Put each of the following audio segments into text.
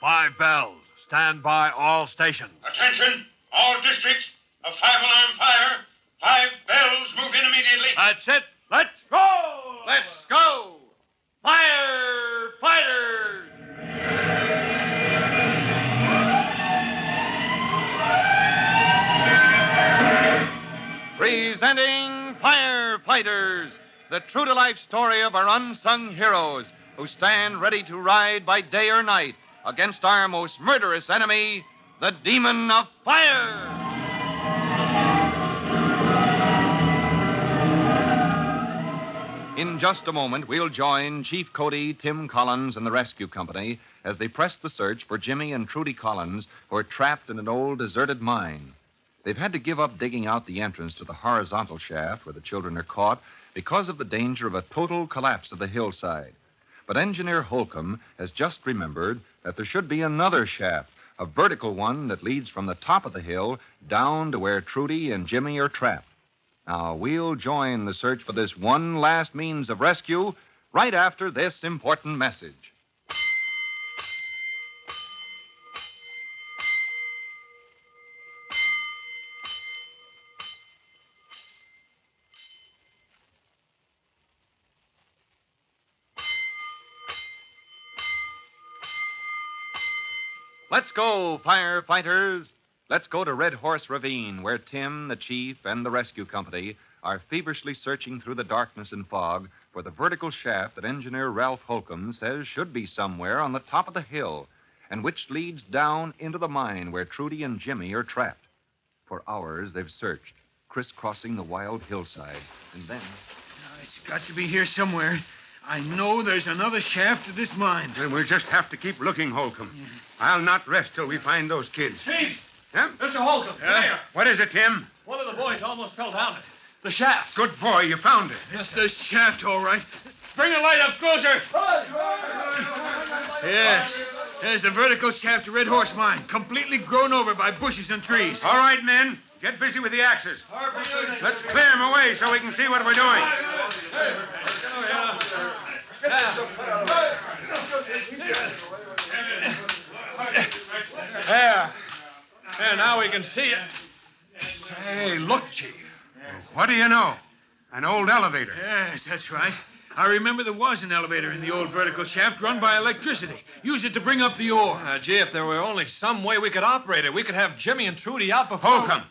5 bells. Stand by all stations. Attention, all districts. A 5-alarm fire. 5 bells move in immediately. That's it. Let's go! Let's go! Firefighters! Presenting Firefighters, the true-to-life story of our unsung heroes who stand ready to ride by day or night against our most murderous enemy, the demon of fire. In just a moment, we'll join Chief Cody, Tim Collins, and the rescue company as they press the search for Jimmy and Trudy Collins, who are trapped in an old deserted mine. They've had to give up digging out the entrance to the horizontal shaft where the children are caught because of the danger of a total collapse of the hillside. But Engineer Holcomb has just remembered that there should be another shaft, a vertical one that leads from the top of the hill down to where Trudy and Jimmy are trapped. Now, we'll join the search for this one last means of rescue right after this important message. Let's go, firefighters. Let's go to Red Horse Ravine, where Tim, the chief, and the rescue company are feverishly searching through the darkness and fog for the vertical shaft that Engineer Ralph Holcomb says should be somewhere on the top of the hill and which leads down into the mine where Trudy and Jimmy are trapped. For hours, they've searched, crisscrossing the wild hillside, and then... It's got to be here somewhere. I know there's another shaft to this mine. Then we'll just have to keep looking, Holcomb. Yeah. I'll not rest till we find those kids. Chief! Huh? Mr. Holcomb, here. What is it, Tim? One of the boys almost fell down it. The shaft. Good boy, you found it. It's the shaft, all right. Bring the light up closer. Yes. There's the vertical shaft to Red Horse Mine, completely grown over by bushes and trees. All right, men. Get busy with the axes. Let's clear them away so we can see what we're doing. There, now we can see it. Say, look, Chief. What do you know? An old elevator. Yes, that's right. I remember there was an elevator in the old vertical shaft run by electricity. Use it to bring up the ore. Gee, if there were only some way we could operate it, we could have Jimmy and Trudy out before... Holcomb,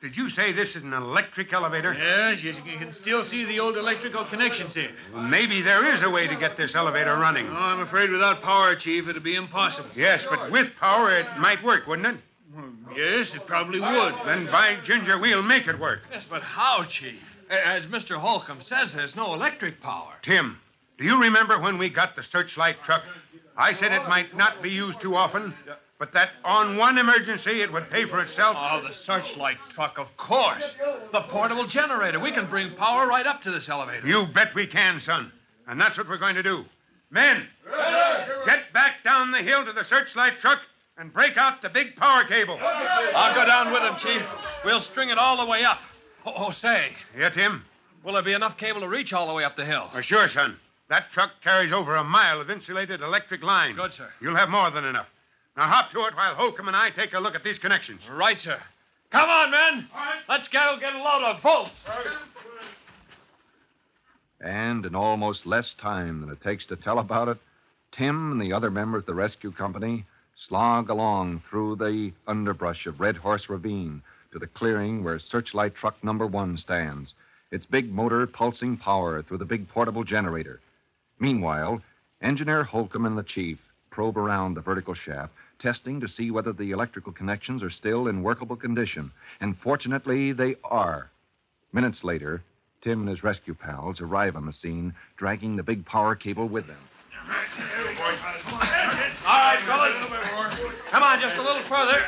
did you say this is an electric elevator? Yes, you can still see the old electrical connections here. Well, maybe there is a way to get this elevator running. Oh, I'm afraid without power, Chief, it'd be impossible. Yes, but with power, it might work, wouldn't it? Well, yes, it probably would. Then, by ginger, we'll make it work. Yes, but how, Chief? As Mr. Holcomb says, there's no electric power. Tim, do you remember when we got the searchlight truck? I said it might not be used too often, but that on one emergency it would pay for itself. Oh, the searchlight truck, of course. The portable generator. We can bring power right up to this elevator. You bet we can, son. And that's what we're going to do. Men, get back down the hill to the searchlight truck and break out the big power cable. I'll go down with him, Chief. We'll string it all the way up. Oh, say. Yeah, Tim? Will there be enough cable to reach all the way up the hill? Sure, son. That truck carries over a mile of insulated electric line. Good, sir. You'll have more than enough. Now hop to it while Holcomb and I take a look at these connections. Right, sir. Come on, men. All right. Let's go get a load of bolts. And in almost less time than it takes to tell about it, Tim and the other members of the rescue company slog along through the underbrush of Red Horse Ravine to the clearing where searchlight truck number 1 stands, its big motor pulsing power through the big portable generator. Meanwhile, Engineer Holcomb and the chief probe around the vertical shaft, testing to see whether the electrical connections are still in workable condition. And fortunately, they are. Minutes later, Tim and his rescue pals arrive on the scene, dragging the big power cable with them. All right, fellas. Come on, just a little further.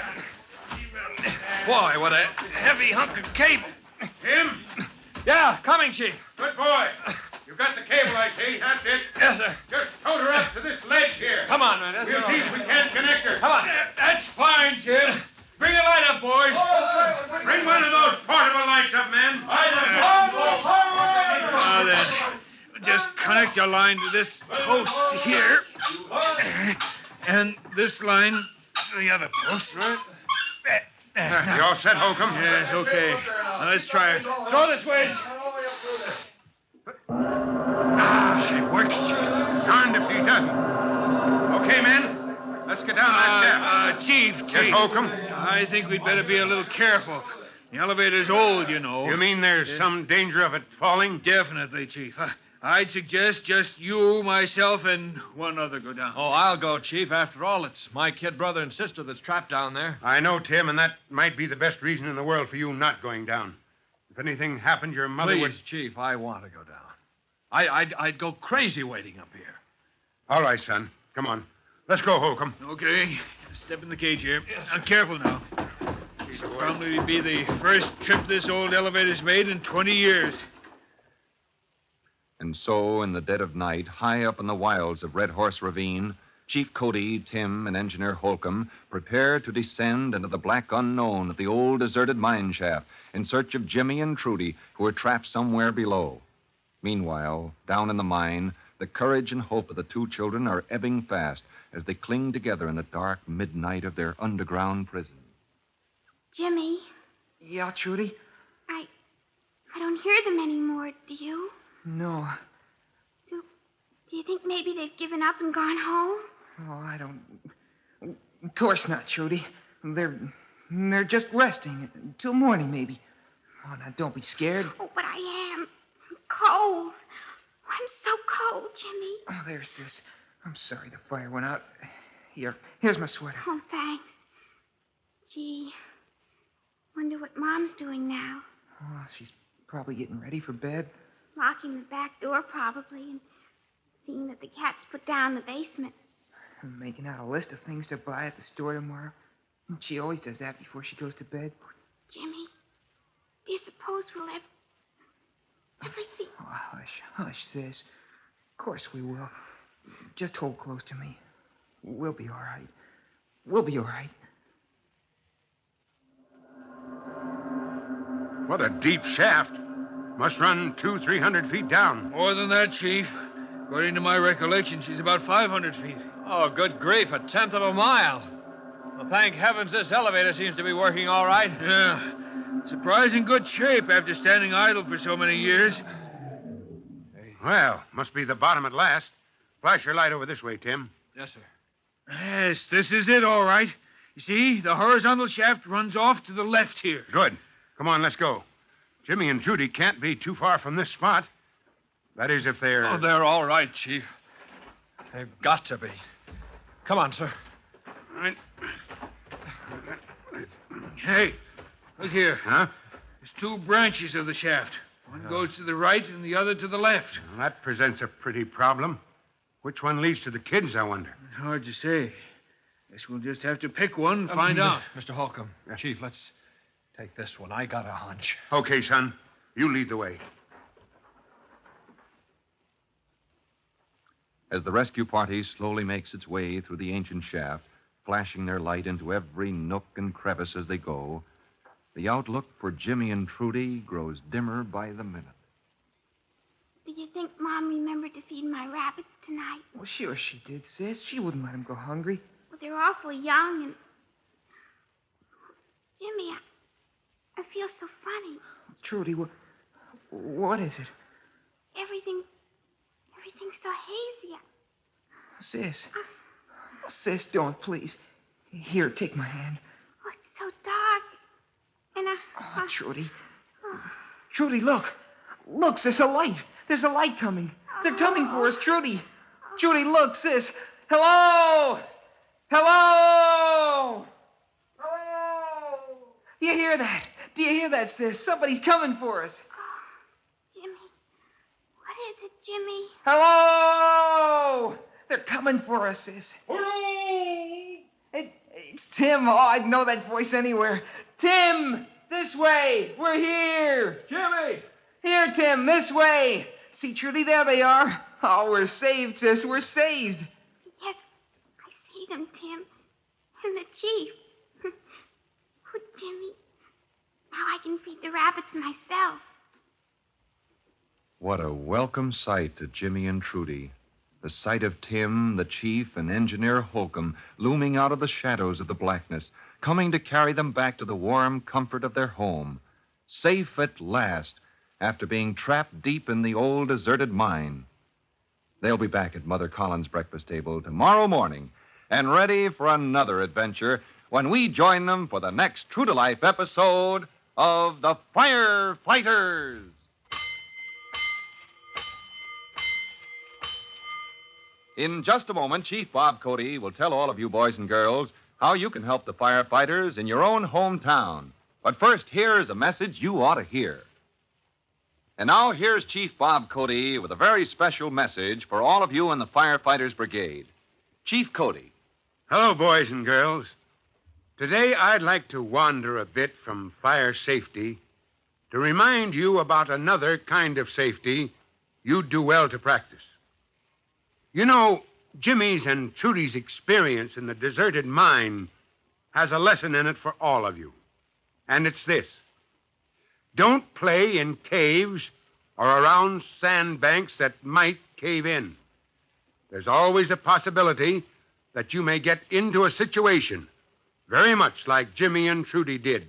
Boy, what a heavy hunk of cable. Tim? Yeah, coming, Chief. Good boy. You've got the cable, I see. That's it. Yes, sir. Just tote her up to this ledge here. Come on, man. We'll see if we can't connect her. Come on. That's fine, Jim. Bring a light up, boys. Bring one of those portable lights up, men. Now then, just connect your line to this post here. And this line to the other post. Right. There. You all set, Holcomb? Yes, okay. Now, let's try it. Throw this way. She works, Chief. Darned if he doesn't. Okay, men. Let's get down that shaft. Chief. Yes, Holcomb? I think we'd better be a little careful. The elevator's old, you know. You mean there's some danger of it falling? Definitely, Chief. I'd suggest just you, myself, and one other go down. Oh, I'll go, Chief. After all, it's my kid brother and sister that's trapped down there. I know, Tim, and that might be the best reason in the world for you not going down. If anything happened, your mother Please, would... Chief, I want to go down. I'd go crazy waiting up here. All right, son. Come on. Let's go, Holcomb. Okay. Step in the cage here. Now, careful now. This'll probably be the first trip this old elevator's made in 20 years. And so, in the dead of night, high up in the wilds of Red Horse Ravine, Chief Cody, Tim, and Engineer Holcomb prepare to descend into the black unknown of the old deserted mine shaft in search of Jimmy and Trudy, who are trapped somewhere below. Meanwhile, down in the mine, the courage and hope of the two children are ebbing fast as they cling together in the dark midnight of their underground prison. Jimmy, Yeah, Trudy? I don't hear them anymore, do you? No. Do you think maybe they've given up and gone home? Oh, I don't... Of course not, Trudy. They're just resting until morning, maybe. Oh, now, don't be scared. Oh, but I am. I'm cold. I'm so cold, Jimmy. Oh, there, sis. I'm sorry the fire went out. Here's my sweater. Oh, thanks. Gee, wonder what Mom's doing now. Oh, she's probably getting ready for bed. Locking the back door, probably, and seeing that the cat's put down in the basement. I'm making out a list of things to buy at the store tomorrow. And she always does that before she goes to bed. Jimmy, do you suppose we'll ever see... Oh, hush, sis. Of course we will. Just hold close to me. We'll be all right. We'll be all right. What a deep shaft. Must run 200-300 feet down. More than that, Chief. According to my recollection, she's about 500 feet. Oh, good grief, 1/10 of a mile. Well, thank heavens this elevator seems to be working all right. Yeah. Surprising good shape after standing idle for so many years. Well, must be the bottom at last. Flash your light over this way, Tim. Yes, sir. Yes, this is it, all right. You see, the horizontal shaft runs off to the left here. Good. Come on, let's go. Jimmy and Trudy can't be too far from this spot. That is, if they're... Oh, they're all right, Chief. They've got to be. Come on, sir. All right. Hey, look here. Huh? There's two branches of the shaft. One goes to the right and the other to the left. Well, that presents a pretty problem. Which one leads to the kids, I wonder? It's hard to say. Guess we'll just have to pick one and find out. Mr. Holcomb, Chief, let's take this one. I got a hunch. Okay, son. You lead the way. As the rescue party slowly makes its way through the ancient shaft, flashing their light into every nook and crevice as they go, the outlook for Jimmy and Trudy grows dimmer by the minute. Do you think Mom remembered to feed my rabbits tonight? Well, sure she did, sis. She wouldn't let him go hungry. Well, they're awfully young and... Jimmy, I feel so funny. Trudy, what is it? Everything's so hazy. Sis, don't, please. Here, take my hand. Oh, it's so dark. And Oh, Trudy. Trudy, look. Look, sis, a light. There's a light coming. They're coming for us, Trudy. Trudy, look, sis. Hello! Hello! Hello! Do you hear that? Do you hear that, sis? Somebody's coming for us. Jimmy. What is it, Jimmy? Hello! They're coming for us, sis. It's Tim. Oh, I'd know that voice anywhere. Tim! This way! We're here! Jimmy! Here, Tim, this way! See, Trudy, there they are. Oh, we're saved, sis. We're saved. Yes, I see them, Tim. And the chief. Oh, Jimmy. Now I can feed the rabbits myself. What a welcome sight to Jimmy and Trudy. The sight of Tim, the chief, and Engineer Holcomb looming out of the shadows of the blackness, coming to carry them back to the warm comfort of their home, safe at last after being trapped deep in the old deserted mine. They'll be back at Mother Collins' breakfast table tomorrow morning and ready for another adventure when we join them for the next true-to-life episode of The Firefighters. In just a moment, Chief Bob Cody will tell all of you boys and girls how you can help the firefighters in your own hometown. But first, here's a message you ought to hear. And now, here's Chief Bob Cody with a very special message for all of you in the Firefighters Brigade. Chief Cody. Hello, boys and girls. Today, I'd like to wander a bit from fire safety to remind you about another kind of safety you'd do well to practice. You know, Jimmy's and Trudy's experience in the deserted mine has a lesson in it for all of you. And it's this. Don't play in caves or around sandbanks that might cave in. There's always a possibility that you may get into a situation very much like Jimmy and Trudy did.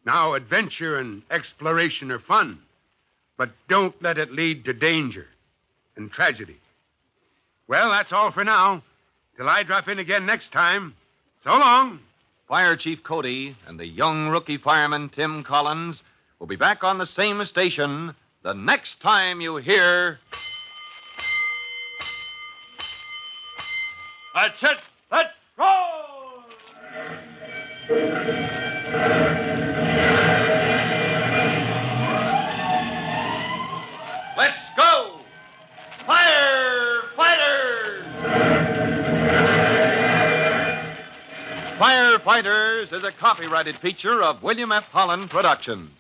Now, adventure and exploration are fun, but don't let it lead to danger and tragedy. Well, that's all for now. Till I drop in again next time. So long. Fire Chief Cody and the young rookie fireman Tim Collins will be back on the same station the next time you hear... That's it. Let's go! Let's go! Firefighters is a copyrighted feature of William F. Holland Productions.